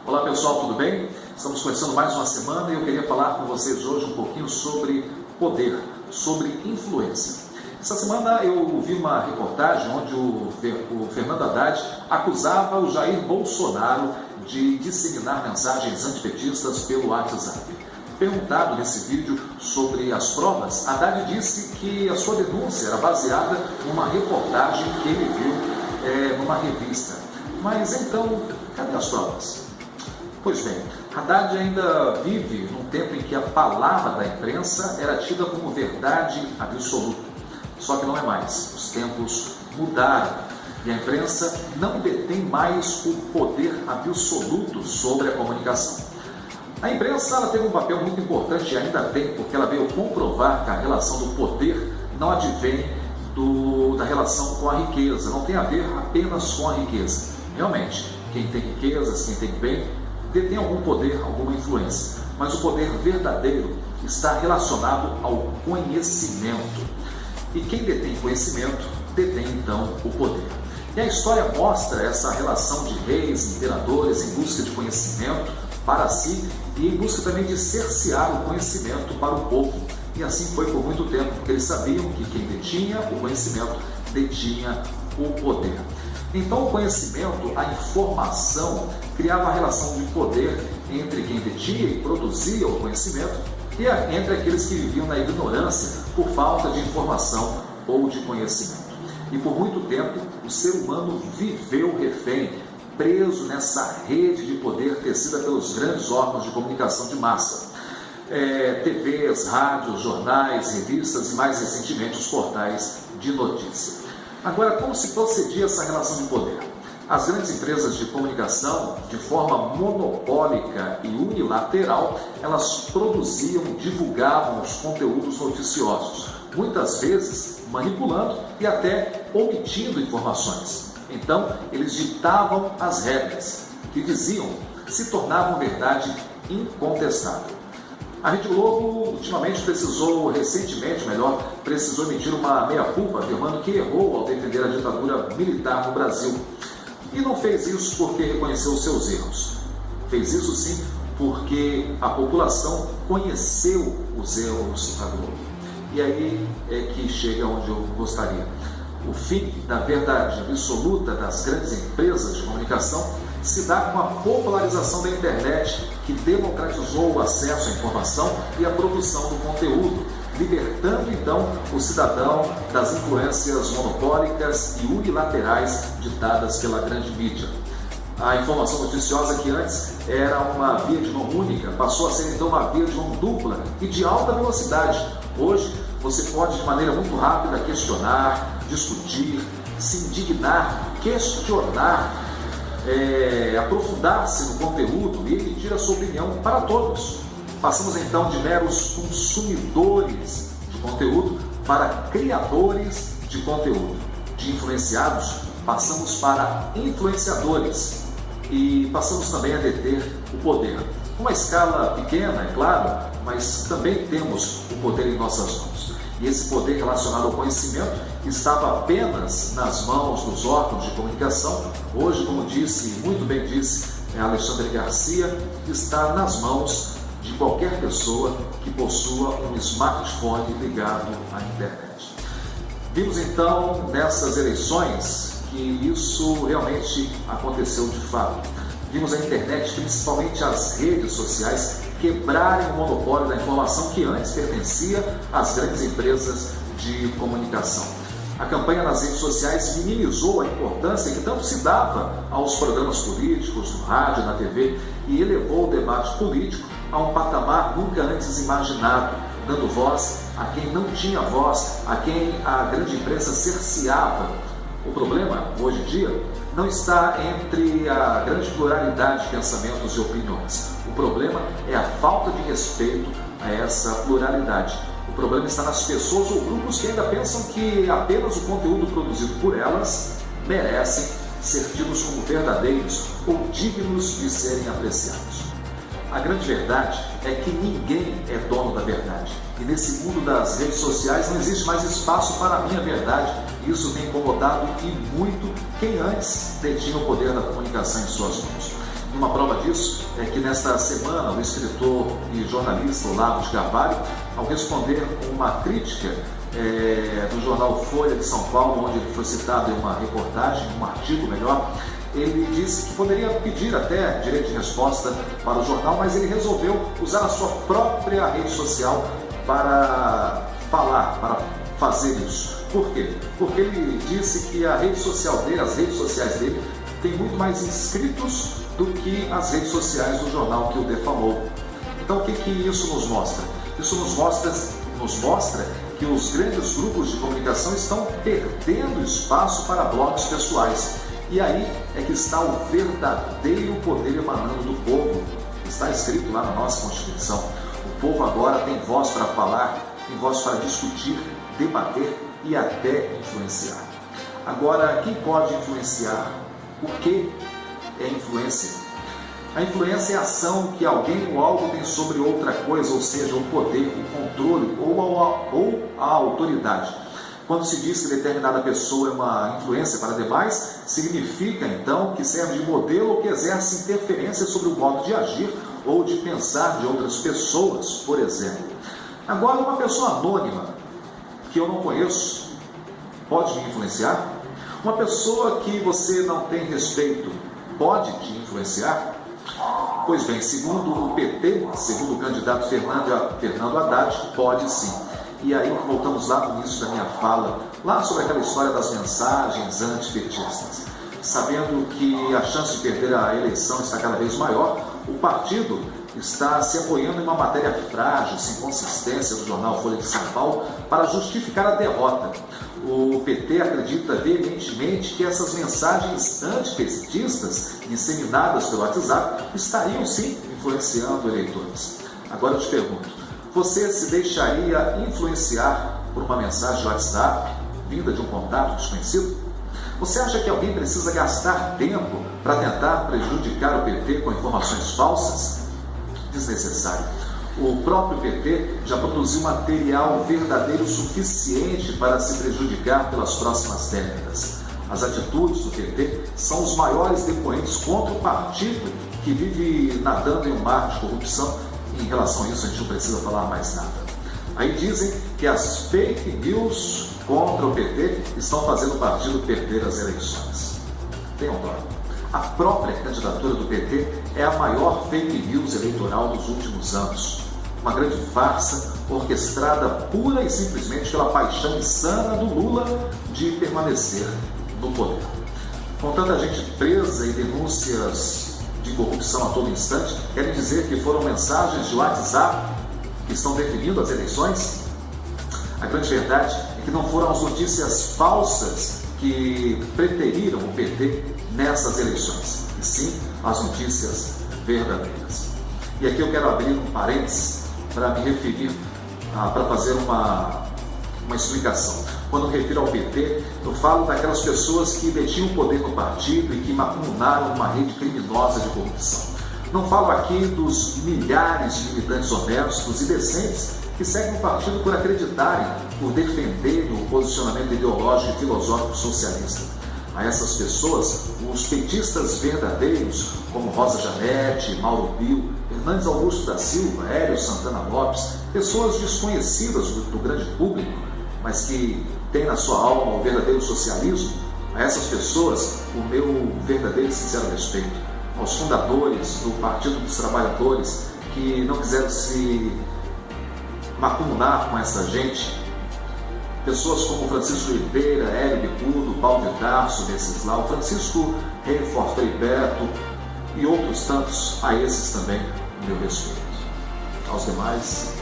Olá pessoal, tudo bem? Estamos começando mais uma semana e eu queria falar com vocês hoje um pouquinho sobre poder, sobre influência. Essa semana eu vi uma reportagem onde o Fernando Haddad acusava o Jair Bolsonaro de disseminar mensagens antipetistas pelo WhatsApp. Perguntado nesse vídeo sobre as provas, Haddad disse que a sua denúncia era baseada numa reportagem que ele viu numa revista. Mas então, cadê as provas? Pois bem, Haddad ainda vive num tempo em que a palavra da imprensa era tida como verdade absoluta. Só que não é mais. Os tempos mudaram e a imprensa não detém mais o poder absoluto sobre a comunicação. A imprensa ela teve um papel muito importante e ainda tem, porque ela veio comprovar que a relação do poder não advém da relação com a riqueza, não tem a ver apenas com a riqueza. Realmente, quem tem riquezas, quem tem bem, detém algum poder, alguma influência. Mas o poder verdadeiro está relacionado ao conhecimento. E quem detém conhecimento, detém então o poder. E a história mostra essa relação de reis, imperadores em busca de conhecimento para si e em busca também de cercear o conhecimento para o povo. E assim foi por muito tempo, porque eles sabiam que quem detinha o conhecimento detinha o poder. Então o conhecimento, a informação, criava a relação de poder entre quem detinha e produzia o conhecimento e entre aqueles que viviam na ignorância por falta de informação ou de conhecimento. E por muito tempo o ser humano viveu refém, preso nessa rede de poder tecida pelos grandes órgãos de comunicação de massa. TVs, rádios, jornais, revistas e mais recentemente os portais de notícia. Agora, como se procedia essa relação de poder? As grandes empresas de comunicação, de forma monopólica e unilateral, elas produziam, divulgavam os conteúdos noticiosos, muitas vezes manipulando e até omitindo informações. Então, eles ditavam as regras, que diziam, se tornavam verdade incontestável. A Rede Globo, ultimamente, precisou emitir uma meia-culpa, afirmando que errou ao defender a ditadura militar no Brasil. E não fez isso porque reconheceu os seus erros. Fez isso, sim, porque a população conheceu os erros da Globo. E aí é que chega onde eu gostaria. O fim da verdade absoluta das grandes empresas de comunicação se dá com a popularização da internet, que democratizou o acesso à informação e à produção do conteúdo, libertando então o cidadão das influências monopólicas e unilaterais ditadas pela grande mídia. A informação noticiosa, que antes era uma via de mão única, passou a ser então uma via de mão dupla e de alta velocidade. Hoje você pode de maneira muito rápida questionar, discutir, se indignar, questionar, aprofundar-se no conteúdo e emitir a sua opinião para todos. Passamos então de meros consumidores de conteúdo para criadores de conteúdo. De influenciados, passamos para influenciadores e passamos também a deter o poder. Uma escala pequena, é claro, mas também temos o poder em nossas mãos. E esse poder relacionado ao conhecimento estava apenas nas mãos dos órgãos de comunicação. Hoje, como muito bem disse Alexandre Garcia, está nas mãos de qualquer pessoa que possua um smartphone ligado à internet. Vimos então nessas eleições que isso realmente aconteceu de fato. Vimos a internet, principalmente as redes sociais, quebrarem o monopólio da informação que antes pertencia às grandes empresas de comunicação. A campanha nas redes sociais minimizou a importância que tanto se dava aos programas políticos, no rádio, na TV, e elevou o debate político a um patamar nunca antes imaginado, dando voz a quem não tinha voz, a quem a grande imprensa cerceava. O problema, hoje em dia, não está entre a grande pluralidade de pensamentos e opiniões. O problema é a falta de respeito a essa pluralidade. O problema está nas pessoas ou grupos que ainda pensam que apenas o conteúdo produzido por elas merecem ser tidos como verdadeiros ou dignos de serem apreciados. A grande verdade é que ninguém é dono da verdade. E nesse mundo das redes sociais não existe mais espaço para a minha verdade. Isso tem incomodado e muito quem antes detinha o poder da comunicação em suas mãos. E uma prova disso é que nesta semana o escritor e jornalista Olavo de Carvalho, ao responder uma crítica do jornal Folha de São Paulo, onde ele foi citado em uma reportagem, um artigo melhor, ele disse que poderia pedir até direito de resposta para o jornal, mas ele resolveu usar a sua própria rede social para falar, para fazer isso. Por quê? Porque ele disse que a rede social dele, as redes sociais dele, tem muito mais inscritos do que as redes sociais do jornal que o defamou. Então, o que isso nos mostra? Isso nos mostra que os grandes grupos de comunicação estão perdendo espaço para blogs pessoais. E aí é que está o verdadeiro poder emanando do povo. Está escrito lá na nossa Constituição. O povo agora tem voz para falar, tem voz para discutir, debater e até influenciar. Agora, quem pode influenciar? O que é influência? A influência é a ação que alguém ou algo tem sobre outra coisa, ou seja, o poder, o controle ou a autoridade. Quando se diz que determinada pessoa é uma influência para demais, significa então que serve de modelo ou que exerce interferência sobre o modo de agir ou de pensar de outras pessoas, por exemplo. Agora, uma pessoa anônima que eu não conheço pode me influenciar? Uma pessoa que você não tem respeito pode te influenciar? Pois bem, segundo o PT, segundo o candidato Fernando Haddad, pode sim. E aí voltamos lá no início da minha fala, lá sobre aquela história das mensagens antipetistas. Sabendo que a chance de perder a eleição está cada vez maior, o partido está se apoiando em uma matéria frágil, sem consistência do jornal Folha de São Paulo, para justificar a derrota. O PT acredita veementemente que essas mensagens antipetistas disseminadas pelo WhatsApp estariam sim influenciando eleitores. Agora eu te pergunto, você se deixaria influenciar por uma mensagem de WhatsApp vinda de um contato desconhecido? Você acha que alguém precisa gastar tempo para tentar prejudicar o PT com informações falsas? Desnecessário. O próprio PT já produziu material verdadeiro suficiente para se prejudicar pelas próximas décadas. As atitudes do PT são os maiores depoentes contra o partido que vive nadando em um mar de corrupção. E em relação a isso, a gente não precisa falar mais nada. Aí dizem que as fake news contra o PT estão fazendo o partido perder as eleições. Tenham dó. A própria candidatura do PT é a maior fake news eleitoral dos últimos anos. Uma grande farsa orquestrada pura e simplesmente pela paixão insana do Lula de permanecer no poder. Com tanta gente presa e denúncias de corrupção a todo instante, querem dizer que foram mensagens de WhatsApp que estão definindo as eleições? A grande verdade é que não foram as notícias falsas que preteriram o PT nessas eleições, e sim as notícias verdadeiras. E aqui eu quero abrir um parênteses para me referir, para fazer uma explicação. Quando me refiro ao PT, eu falo daquelas pessoas que detinham o poder no partido e que macumunaram uma rede criminosa de corrupção. Não falo aqui dos milhares de militantes honestos e decentes que seguem o partido por acreditarem, por defenderem o posicionamento ideológico e filosófico socialista. A essas pessoas, os petistas verdadeiros, como Rosa Janete, Mauro Pio, Hernandes Augusto da Silva, Hélio Santana Lopes, pessoas desconhecidas do grande público, mas que têm na sua alma o verdadeiro socialismo, a essas pessoas o meu verdadeiro e sincero respeito. Aos fundadores do Partido dos Trabalhadores, que não quiseram se macumunar com essa gente, pessoas como Francisco Oliveira, Hélio Bicudo, Paulo de Tarso, Venceslau, Francisco Reifort, Frei Beto e outros tantos, a esses também o meu respeito. Aos demais,